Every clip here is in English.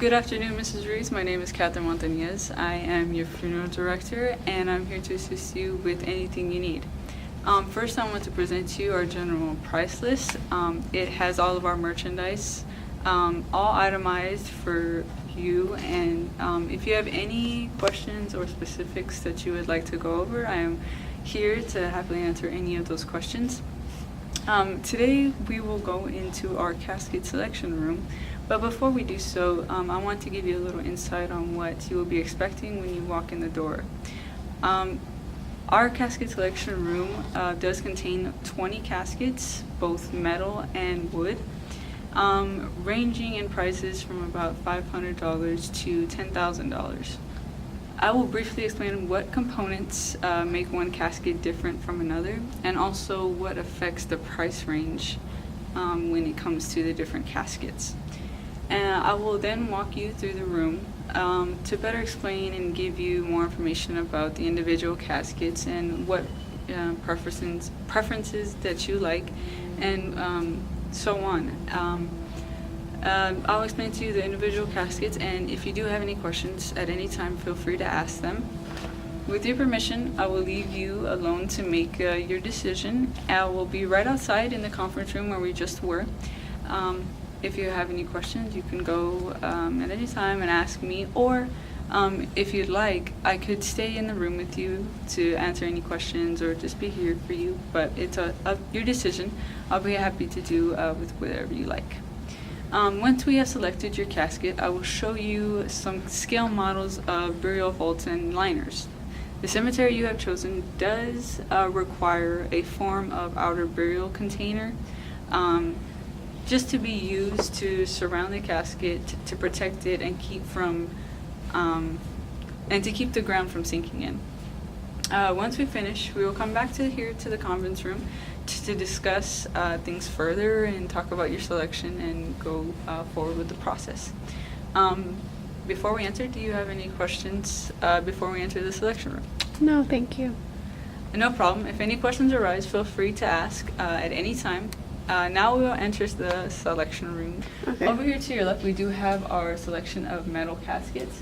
Good afternoon, Mrs. Reese. My name is Catherine Montañez. I am your funeral director, and I'm here to assist you with anything you need. First, I want to present to you our general price list. It has all of our merchandise, all itemized for you, and if you have any questions or specifics that you would like to go over, I am here to happily answer any of those questions. Today we will go into our casket selection room, but before we do so, I want to give you a little insight on what you will be expecting when you walk in the door. Our casket selection room does contain 20 caskets, both metal and wood, ranging in prices from about $500 to $10,000. I will briefly explain what components make one casket different from another, and also what affects the price range when it comes to the different caskets. And I will then walk you through the room to better explain and give you more information about the individual caskets and what preferences that you like, and so on. I'll explain to you the individual caskets, and if you do have any questions at any time, feel free to ask them. With your permission, I will leave you alone to make your decision. I will be right outside in the conference room where we just were. If you have any questions, you can go at any time and ask me, or if you'd like, I could stay in the room with you to answer any questions or just be here for you, but it's your decision. I'll be happy to do with whatever you like. Once we have selected your casket, I will show you some scale models of burial vaults and liners. The cemetery you have chosen does require a form of outer burial container, just to be used to surround the casket, to protect it and keep the ground from sinking in. Once we finish, we will come back to the conference room to discuss things further and talk about your selection and go forward with the process. Before we enter, do you have any questions before we enter the selection room? No, thank you. No problem. If any questions arise, feel free to ask at any time. Now we will enter the selection room. Okay. Over here to your left, we do have our selection of metal caskets.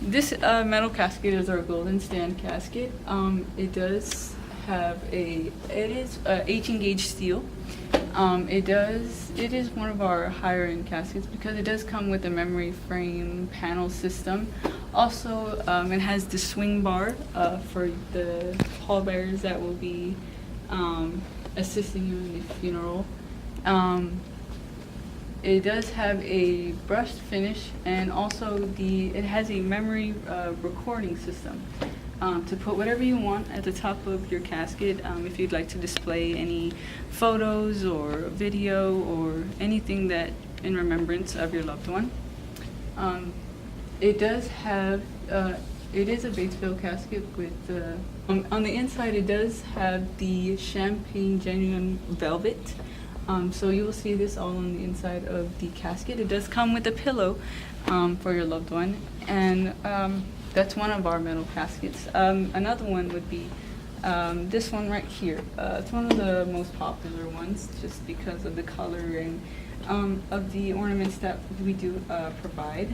This metal casket is our golden stand casket. It does have it is 18 gauge steel. It is one of our higher end caskets because it does come with a memory frame panel system. Also, it has the swing bar for the pallbearers that will be assisting you in the funeral. It does have a brushed finish, and also it has a memory recording system to put whatever you want at the top of your casket. If you'd like to display any photos or video or anything that in remembrance of your loved one. It does have it is a Batesville casket with on the inside. It does have the champagne genuine velvet. So you will see this all on the inside of the casket. It does come with a pillow for your loved one, and that's one of our metal caskets. Another one would be this one right here. It's one of the most popular ones just because of the color and of the ornaments that we do provide.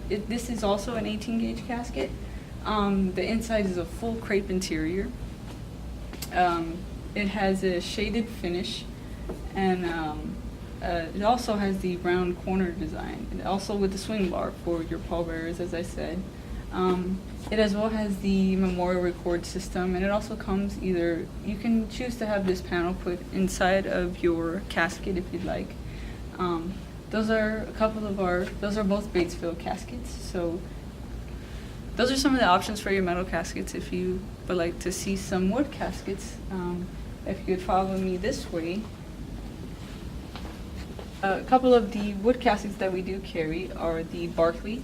This is also an 18 gauge casket. The inside is a full crepe interior. It has a shaded finish, and it also has the round corner design, and also with the swing bar for your pallbearers, as I said. It as well has the memorial record system, and it also comes you can choose to have this panel put inside of your casket if you'd like. Those are both Batesville caskets, so those are some of the options for your metal caskets. If you would like to see some wood caskets, if you could follow me this way. A couple of the wood caskets that we do carry are the Barclay.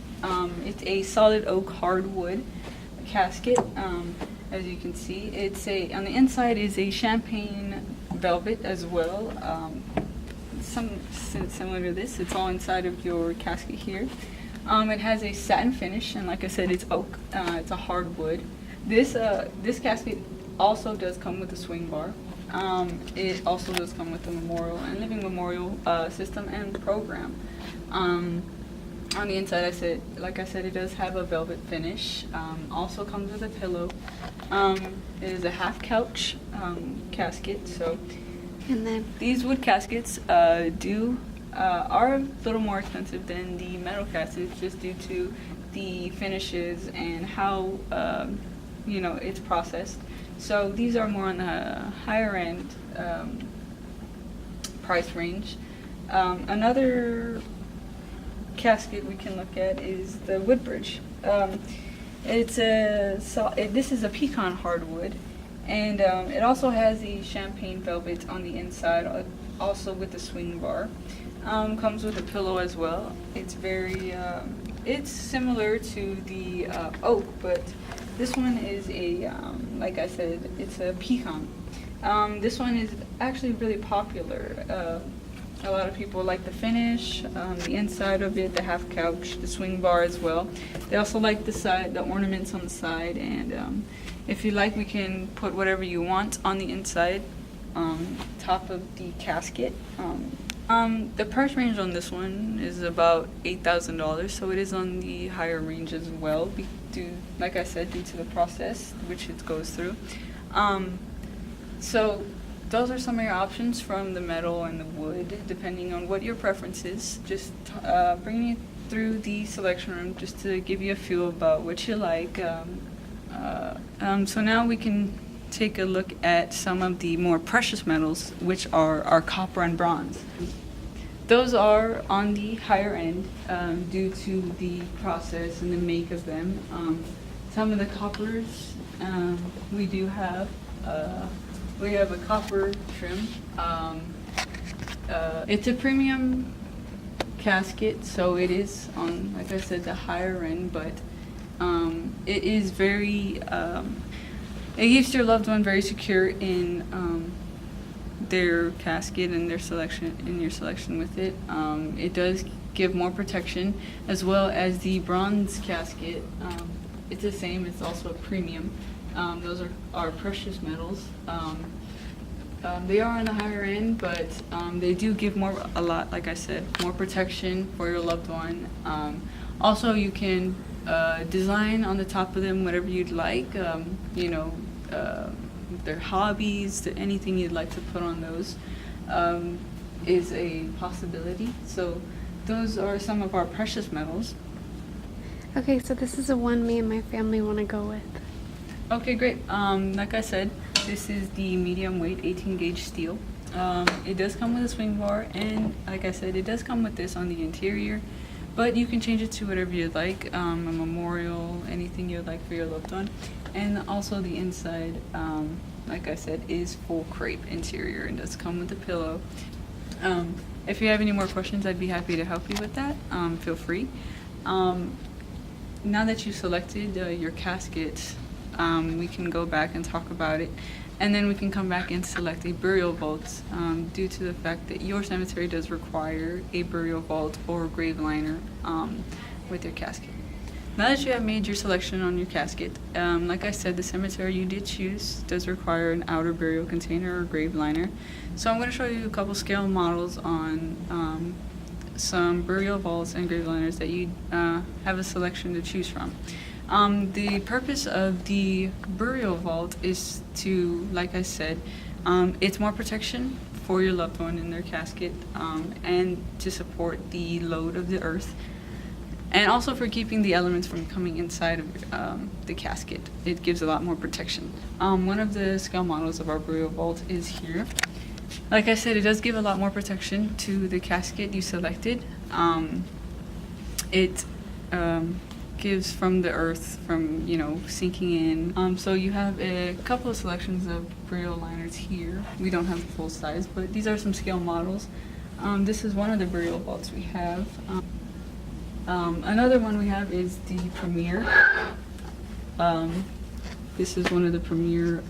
It's a solid oak hardwood casket. As you can see, on the inside is a champagne velvet as well. Similar to this. It's all inside of your casket here. It has a satin finish, and like I said, it's oak. It's a hardwood. This casket also does come with a swing bar. It also does come with the memorial and living memorial system and program. On the inside, like I said, it does have a velvet finish. Also comes with a pillow. It is a half couch casket. So, And then these wood caskets are a little more expensive than the metal caskets, just due to the finishes and how it's processed. So these are more on the higher end price range. Another casket we can look at is the Woodbridge. This is a pecan hardwood, and it also has the champagne velvet on the inside, also with the swing bar. Comes with a pillow as well. It's it's similar to the oak, but this one is like I said, it's a pecan. This one is actually really popular. A lot of people like the finish, the inside of it, the half couch, the swing bar as well. They also like the ornaments on the side, and if you like, we can put whatever you want on the inside, top of the casket. The price range on this one is about $8,000, so it is on the higher range as well, like I said, due to the process which it goes through. So those are some of your options from the metal and the wood, depending on what your preference is. Just bringing you through the selection room just to give you a feel about what you like. So now we can take a look at some of the more precious metals, which are our copper and bronze. Those are on the higher end due to the process and the make of them. Some of the coppers we do have. We have a copper trim. It's a premium casket, so it is on, like I said, the higher end, but it is very, it keeps your loved one very secure in their casket and your selection with it. It does give more protection, as well as the bronze casket. It's the same, it's also a premium. Those are precious metals. They are on the higher end, but they do give a lot, like I said, more protection for your loved one. Also, you can design on the top of them whatever you'd like. Their hobbies, anything you'd like to put on those is a possibility. So those are some of our precious metals. okay, so this is the one me and my family want to go with. Okay, great. Like I said, this is the medium weight 18 gauge steel. It does come with a swing bar, and like I said, it does come with this on the interior, but you can change it to whatever you'd like, a memorial, anything you'd like for your loved one. And also the inside, like I said, is full crepe interior and does come with a pillow. If you have any more questions, I'd be happy to help you with that. Feel free. Now that you selected your casket, we can go back and talk about it, and then we can come back and select a burial vault, due to the fact that your cemetery does require a burial vault or grave liner with your casket. Now that you have made your selection on your casket, like I said, the cemetery you did choose does require an outer burial container or grave liner. So I'm going to show you a couple scale models on some burial vaults and grave liners that you have a selection to choose from. The purpose of the burial vault is to, like I said, it's more protection for your loved one in their casket, and to support the load of the earth, and also for keeping the elements from coming inside of the casket. It gives a lot more protection. One of the scale models of our burial vault is here. Like I said, it does give a lot more protection to the casket you selected. It gives from the earth, from sinking in. So you have a couple of selections of burial liners here. We don't have the full size, but these are some scale models. This is one of the burial vaults we have. Another one we have is the Premier. This is one of the Premier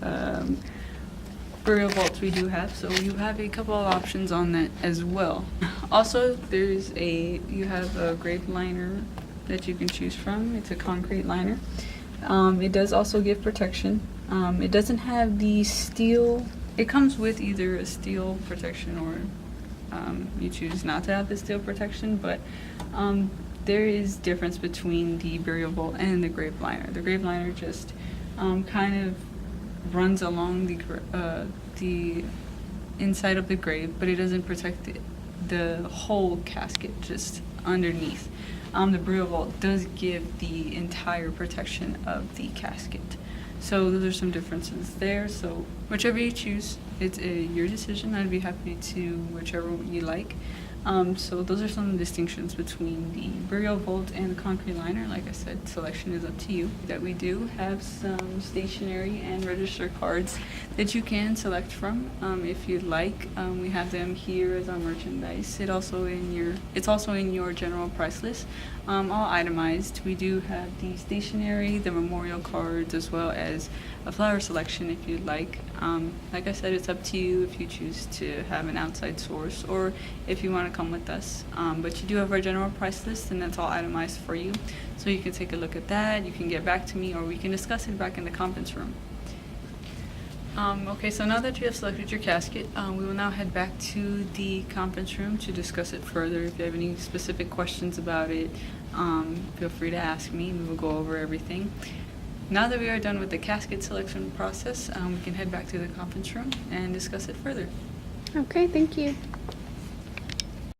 burial vaults we do have, so you have a couple of options on that as well. Also, you have a grave liner that you can choose from. It's a concrete liner. It does also give protection. It doesn't have the steel. It comes with either a steel protection or you choose not to have the steel protection, but there is difference between the burial vault and the grave liner. The grave liner just kind of runs along the inside of the grave, but it doesn't protect the whole casket, just underneath. The burial vault does give the entire protection of the casket. So those are some differences there. So whichever you choose, it's your decision. I'd be happy to whichever you like. So those are some distinctions between the burial vault and the concrete liner. Like I said, selection is up to you. That we do have some stationery and register cards that you can select from if you'd like. We have them here as our merchandise. It's also in your general price list, all itemized. We do have the stationery, the memorial cards, as well as a flower selection if you'd like. Like I said, it's up to you if you choose to have an outside source or if you want to come with us. But you do have our general price list, and that's all itemized for you. So you can take a look at that. You can get back to me, or we can discuss it back in the conference room. Okay, so now that you have selected your casket, we will now head back to the conference room to discuss it further. If you have any specific questions about it, feel free to ask me. We will go over everything. Now that we are done with the casket selection process, we can head back to the conference room and discuss it further. Okay, thank you.